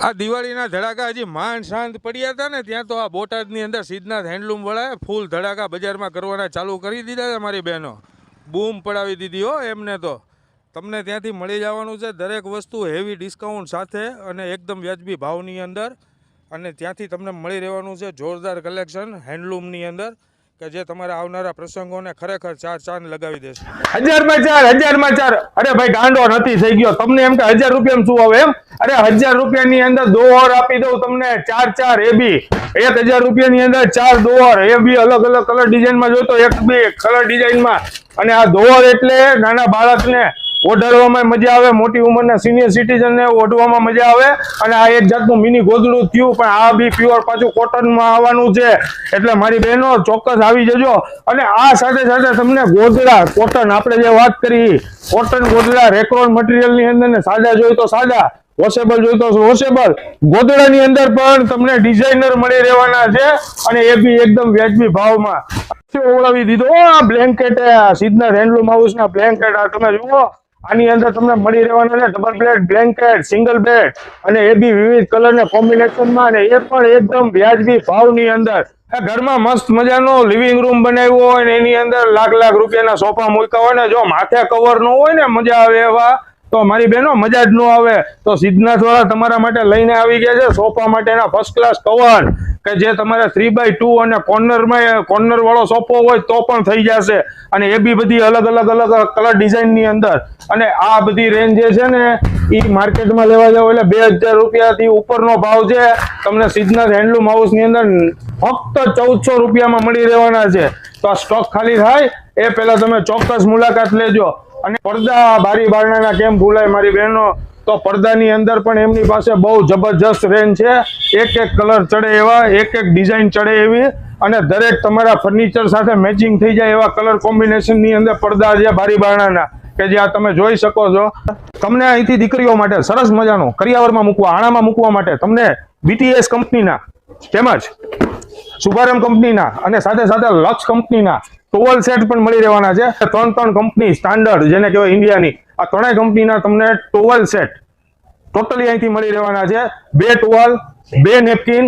આ દિવાળીના ધડાકા હજી માંડ શાંત પડ્યા હતા ને ત્યાં તો આ બોટાદની અંદર સિદ્ધનાથ હેન્ડલૂમ વાળાએ ફૂલ ધડાકા બજારમાં કરવાના ચાલુ કરી દીધા છે. મારી બહેનો બૂમ પડાવી દીધી હો એમને. તો તમને ત્યાંથી મળી જવાનું છે દરેક વસ્તુ હેવી ડિસ્કાઉન્ટ સાથે અને એકદમ વ્યાજબી ભાવની અંદર. અને ત્યાંથી તમને મળી રહેવાનું છે જોરદાર કલેક્શન હેન્ડલૂમની અંદર કે જે તમારા આવનારા પ્રસંગોને ખરેખર ચાર ચાંદ લગાવી દેશે. 1000 અરે ભાઈ ગાંડો નથી થઈ ગયો તમને એમ કે 1000 રૂપિયા શું આવે એમ? અરે 1000 રૂપિયાની અંદર દોહર આપી દઉં તમને 4 એબી. 1000 રૂપિયાની અંદર 4 દોહર એબી અલગ અલગ કલર ડિઝાઇનમાં જોતો એક બી કલર ડિઝાઇનમાં. અને આ દોહર એટલે નાના બાળકને ઓઢાડવામાં મજા આવે, મોટી ઉંમરના સિનિયર સિટીઝનને ઓઢવામાં મજા આવે. અને આ એક જાતનું મિની ગોદડું થયું પણ આ બી પ્યોર પાછું કોટનમાં આવવાનું છે. એટલે મારી બહેનો ચોક્કસ આવી જજો. અને આ સાથે સાથે તમને ગોદડા કોટન આપણે જે વાત કરી કોટન ગોદડા રેક્રોન મટીરિયલની અંદર ને સાદા જોઈએ તો સાદા, વોશેબલ જોઈએ તો વોશેબલ ગોદડાની અંદર પણ તમને ડિઝાઇનર મળી રહેવાના છે. અને એ બી એકદમ વ્યાજબી ભાવમાં ઓળાવી દીધો. આ બ્લેન્કેટ સિદ્ધનાથ હેન્ડલૂમ હાઉસના બ્લેન્કેટ આ તમે જુઓ આની અંદર તમને મળી રહેવાના છે double bed blanket, single bed અને એ બી વિવિધ કલર ને કોમ્બિનેશનમાં અને એ પણ એકદમ વ્યાજબી ભાવની અંદર. ઘરમાં મસ્ત મજાનો લિવિંગ રૂમ બનાવ્યો હોય ને એની અંદર લાખ રૂપિયાના સોફા મૂક્યા હોય ને જો માથે કવર ન હોય ને મજા આવે એવા તો મારી બહેનો મજા જ ન આવે. તો સિદ્ધનાથ વાળા તમારા માટે લઈને આવી ગયા છે સોફા માટેના ફર્સ્ટ ક્લાસ કવર કે જે તમારે 3x2 અને કોર્નર વાળો સોફો હોય તો પણ થઈ જશે. અને એ બી બધી અલગ અલગ કલર ડિઝાઇનની અંદર. અને આ બધી રેન્જ જે છે ને એ માર્કેટમાં લેવા જાવ એટલે 2000 રૂપિયાથી ઉપરનો ભાવ છે. તમને સિદ્ધનાથ હેન્ડલૂમ હાઉસની અંદર ફક્ત 1400 રૂપિયામાં મળી રહેવાના છે. તો આ સ્ટોક ખાલી થાય એ પહેલા તમે ચોક્કસ મુલાકાત લેજો. અને પડદા બારી બારણાના કેમ ભૂલાય મારી બહેનો? તો પડદાની અંદર પણ એમની પાસે બહુ જબરજસ્ત રેન્જ છે. એક કલર ચડે એવા, એક ડિઝાઇન ચડે એવી અને દરેક તમારા ફર્નિચર સાથે મેચિંગ થઈ જાય એવા કલર કોમ્બિનેશનની અંદર પડદા છે બારી બારણાના કે જે આ તમે જોઈ શકો છો. તમને અહીંથી દીકરીઓ માટે સરસ મજાનું કરિયાવરમાં મૂકવા, આણામાં મૂકવા માટે તમને BTS કંપનીના તેમજ શુભારંભ કંપનીના અને સાથે સાથે લક્ષ કંપનીના ટોવલ સેટ પણ મળી રહેવાના છે. 3 કંપની સ્ટાન્ડર્ડ જેને કહેવાય ઇન્ડિયાની આ 3 કંપનીના તમને ટોવલ સેટ ટોટલી અહીંથી મળી રહેવાના છે. 2 ટોવલ, 2 નેપકિન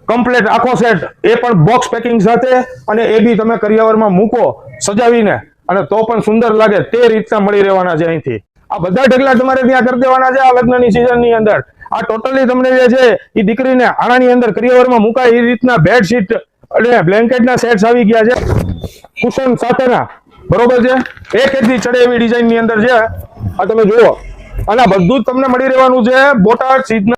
કમ્પ્લીટ આખો સેટ એ પણ બોક્સ પેકિંગ સાથે. અને એ બી તમે કરિયાવરમાં મૂકો સજાવીને અને તો પણ સુંદર લાગે તે રીતના મળી રહેવાના છે અહીંથી. આ બધા ઢગલા તમારે ત્યાં કરી દેવાના છે આ લગ્નની સિઝનની અંદર. આ ટોટલી તમને જે છે એ દીકરીને આણાની અંદર કરિયાવરમાં મુકાય એ રીતના બેડશીટ અને બ્લેન્કેટના સેટ્સ આવી ગયા છે કુશન સાથેના, બરોબર છે. એક ચડે એવી ડિઝાઇનની અંદર છે આ તમે જુઓ. અને બધું જ તમને મળી રહેવાનું છે બોટાદ સિદ્ધનાથ